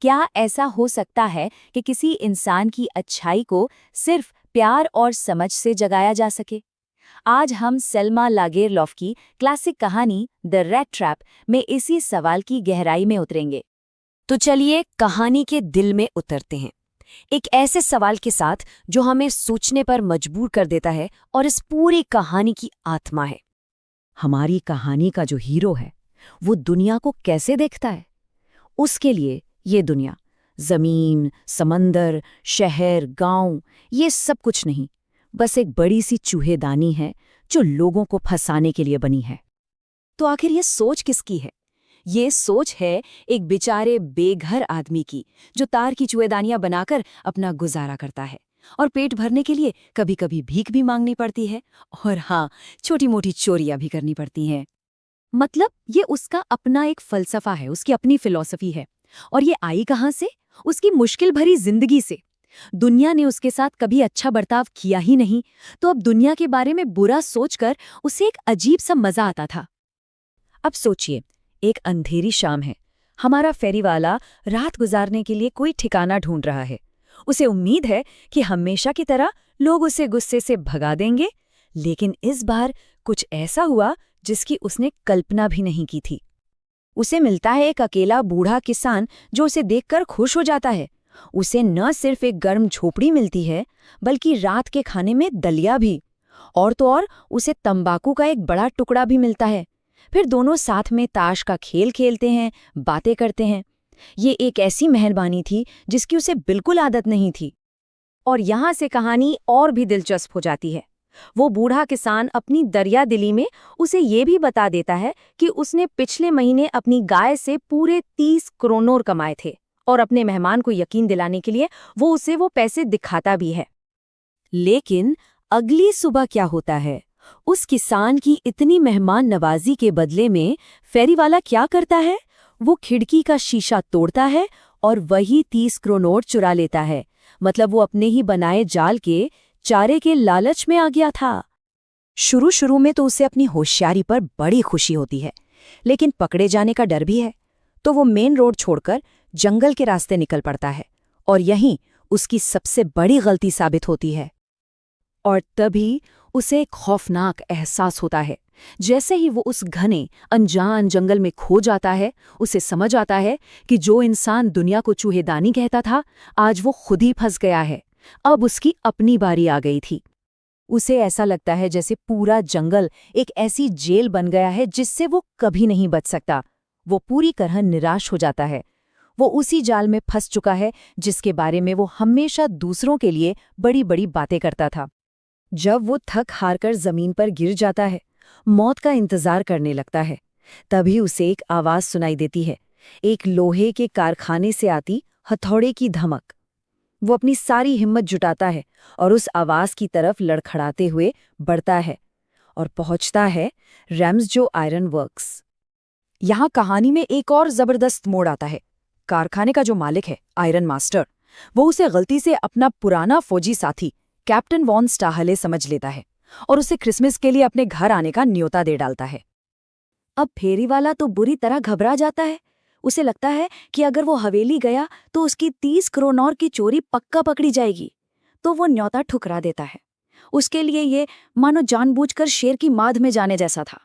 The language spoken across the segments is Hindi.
क्या ऐसा हो सकता है कि किसी इंसान की अच्छाई को सिर्फ प्यार और समझ से जगाया जा सके? आज हम सेल्मा लागेरलॉफ की क्लासिक कहानी द रैट ट्रैप में इसी सवाल की गहराई में उतरेंगे। तो चलिए कहानी के दिल में उतरते हैं, एक ऐसे सवाल के साथ जो हमें सोचने पर मजबूर कर देता है और इस पूरी कहानी की आत्मा है। हमारी कहानी का जो हीरो है वो दुनिया को कैसे देखता है? उसके लिए ये दुनिया जमीन, समंदर, शहर, गांव, ये सब कुछ नहीं, बस एक बड़ी सी चूहेदानी है जो लोगों को फंसाने के लिए बनी है। तो आखिर ये सोच किसकी है? ये सोच है एक बेचारे बेघर आदमी की, जो तार की चूहेदानियां बनाकर अपना गुजारा करता है और पेट भरने के लिए कभी कभी भीख भी मांगनी पड़ती है, और हाँ, छोटी मोटी चोरियां भी करनी पड़ती हैं। मतलब ये उसका अपना एक फलसफा है, उसकी अपनी फिलॉसफी है। और ये आई कहाँ से? उसकी मुश्किल भरी जिंदगी से। दुनिया ने उसके साथ कभी अच्छा बर्ताव किया ही नहीं, तो अब दुनिया के बारे में बुरा सोचकर उसे एक अजीब सा मजा आता था। अब सोचिए, एक अंधेरी शाम है, हमारा फेरीवाला रात गुजारने के लिए कोई ठिकाना ढूंढ रहा है। उसे उम्मीद है कि हमेशा की तरह लोग उसे गुस्से से भगा देंगे, लेकिन इस बार कुछ ऐसा हुआ जिसकी उसने कल्पना भी नहीं की थी। उसे मिलता है एक अकेला बूढ़ा किसान जो उसे देखकर खुश हो जाता है। उसे न सिर्फ एक गर्म झोपड़ी मिलती है, बल्कि रात के खाने में दलिया भी, और तो और उसे तंबाकू का एक बड़ा टुकड़ा भी मिलता है। फिर दोनों साथ में ताश का खेल खेलते हैं, बातें करते हैं। ये एक ऐसी मेहरबानी थी जिसकी उसे बिल्कुल आदत नहीं थी। और यहाँ से कहानी और भी दिलचस्प हो जाती है। वो बूढ़ा किसान अपनी दरिया दिली में उसे ये भी बता देता है कि उसने पिछले महीने अपनी गाय से पूरे 30 क्रोनोर कमाए थे, और अपने मेहमान को यकीन दिलाने के लिए वो उसे वो पैसे दिखाता भी है। लेकिन अगली सुबह क्या होता है? उस किसान की इतनी मेहमान नवाजी के बदले में फेरीवाला क्या करता है? वो खिड़की का शीशा तोड़ता है और वही 30 क्रोनोर चुरा लेता है। मतलब वो अपने ही बनाए जाल के चारे के लालच में आ गया था। शुरू शुरू में तो उसे अपनी होशियारी पर बड़ी खुशी होती है, लेकिन पकड़े जाने का डर भी है। तो वो मेन रोड छोड़कर जंगल के रास्ते निकल पड़ता है, और यहीं उसकी सबसे बड़ी गलती साबित होती है। और तभी उसे एक खौफनाक एहसास होता है। जैसे ही वो उस घने अनजान जंगल में खो जाता है, उसे समझ आता है कि जो इंसान दुनिया को चूहेदानी कहता था, आज वो खुद ही फंस गया है। अब उसकी अपनी बारी आ गई थी। उसे ऐसा लगता है जैसे पूरा जंगल एक ऐसी जेल बन गया है जिससे वो कभी नहीं बच सकता। वो पूरी तरह निराश हो जाता है। वो उसी जाल में फंस चुका है जिसके बारे में वो हमेशा दूसरों के लिए बड़ी बड़ी बातें करता था। जब वो थक हारकर जमीन पर गिर जाता है, मौत का इंतजार करने लगता है, तभी उसे एक आवाज सुनाई देती है, एक लोहे के कारखाने से आती हथौड़े की धमक। वो अपनी सारी हिम्मत जुटाता है और उस आवाज की तरफ लड़खड़ाते हुए बढ़ता है और पहुंचता है रैम्सजो आयरन वर्क्स। यहाँ कहानी में एक और जबरदस्त मोड़ आता है। कारखाने का जो मालिक है, आयरन मास्टर, वो उसे गलती से अपना पुराना फौजी साथी कैप्टन वॉन स्टाहले समझ लेता है और उसे क्रिसमस के लिए अपने घर आने का न्योता दे डालता है। अब फेरीवाला तो बुरी तरह घबरा जाता है। उसे लगता है कि अगर वो हवेली गया तो उसकी 30 क्रोनोर की चोरी पक्का पकड़ी जाएगी, तो वो न्योता ठुकरा देता है। उसके लिए ये मानो जानबूझकर शेर की माद में जाने जैसा था।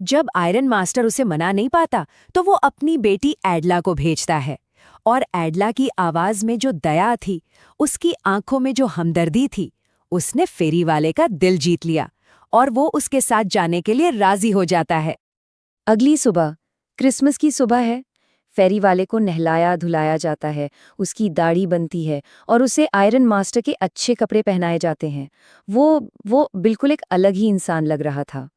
जब आयरन मास्टर उसे मना नहीं पाता, तो वो अपनी बेटी एडला को भेजता है, और एडला की आवाज में जो दया थी, उसकी आंखों में जो हमदर्दी थी, उसने फेरीवाले का दिल जीत लिया और वो उसके साथ जाने के लिए राजी हो जाता है। अगली सुबह क्रिसमस की सुबह है। फेरी वाले को नहलाया धुलाया जाता है, उसकी दाढ़ी बनती है और उसे आयरन मास्टर के अच्छे कपड़े पहनाए जाते हैं। वो बिल्कुल एक अलग ही इंसान लग रहा था।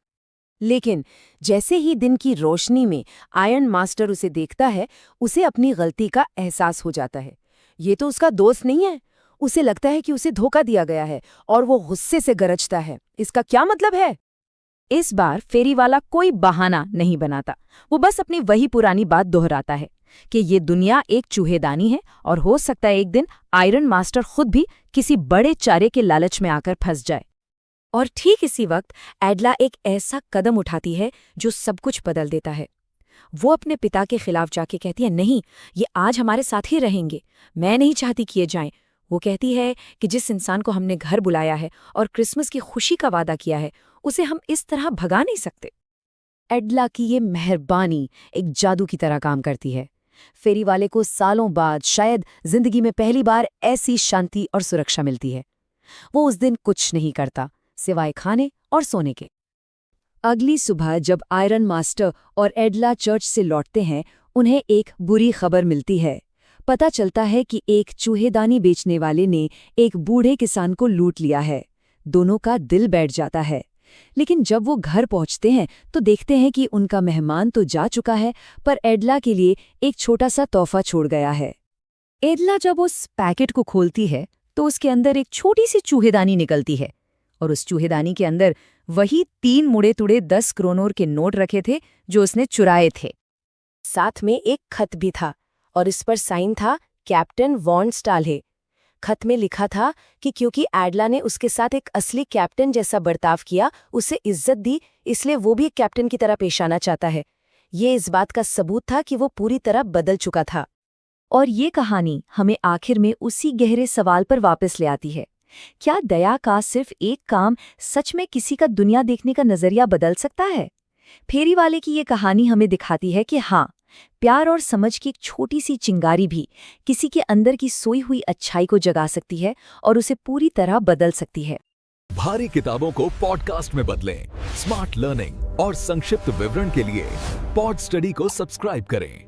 लेकिन जैसे ही दिन की रोशनी में आयरन मास्टर उसे देखता है, उसे अपनी गलती का एहसास हो जाता है। ये तो उसका दोस्त नहीं है। उसे लगता है कि उसे धोखा दिया गया है और वो गुस्से से गरजता है। इसका क्या मतलब है? इस बार फेरीवाला कोई बहाना नहीं बनाता। वो बस अपनी वही पुरानी बात दोहराता है कि ये दुनिया एक चूहेदानी है और हो सकता है एक दिन आयरन मास्टर खुद भी किसी बड़े चारे के लालच में आकर फंस जाए। और ठीक इसी वक्त एडला एक ऐसा कदम उठाती है जो सब कुछ बदल देता है। वो अपने पिता के खिलाफ जाके कहती है, नहीं, ये आज हमारे साथ ही रहेंगे, मैं नहीं चाहती कि ये जाएं। वो कहती है कि जिस इंसान को हमने घर बुलाया है और क्रिसमस की खुशी का वादा किया है, उसे हम इस तरह भगा नहीं सकते। एडला की ये मेहरबानी एक जादू की तरह काम करती है। फेरी वाले को सालों बाद शायद जिंदगी में पहली बार ऐसी शांति और सुरक्षा मिलती है। वो उस दिन कुछ नहीं करता सिवाय खाने और सोने के। अगली सुबह जब आयरन मास्टर और एडला चर्च से लौटते हैं, उन्हें एक बुरी खबर मिलती है। पता चलता है कि एक चूहेदानी बेचने वाले ने एक बूढ़े किसान को लूट लिया है। दोनों का दिल बैठ जाता है। लेकिन जब वो घर पहुंचते हैं तो देखते हैं कि उनका मेहमान तो जा चुका है, पर एडला के लिए एक छोटा सा तोहफा छोड़ गया है। एडला जब उस पैकेट को खोलती है तो उसके अंदर एक छोटी सी चूहेदानी निकलती है, और उस चूहेदानी के अंदर वही 3 मुड़े तुड़े 10 क्रोनोर के नोट रखे थे जो उसने चुराए थे। साथ में एक खत भी था और इस पर साइन था कैप्टन वॉन स्टाल्हे। खत में लिखा था कि क्योंकि एडला ने उसके साथ एक असली कैप्टन जैसा बर्ताव किया, उसे इज्जत दी, इसलिए वो भी एक कैप्टन की तरह पेश आना चाहता है। ये इस बात का सबूत था कि वो पूरी तरह बदल चुका था। और ये कहानी हमें आखिर में उसी गहरे सवाल पर वापस ले आती है, क्या दया का सिर्फ एक काम सच में किसी का दुनिया देखने का नजरिया बदल सकता है? फेरी वाले की ये कहानी हमें दिखाती है कि हाँ, प्यार और समझ की एक छोटी सी चिंगारी भी किसी के अंदर की सोई हुई अच्छाई को जगा सकती है और उसे पूरी तरह बदल सकती है। भारी किताबों को पॉडकास्ट में बदलें। स्मार्ट लर्निंग और संक्षिप्त विवरण के लिए पॉड स्टडी को सब्सक्राइब करें।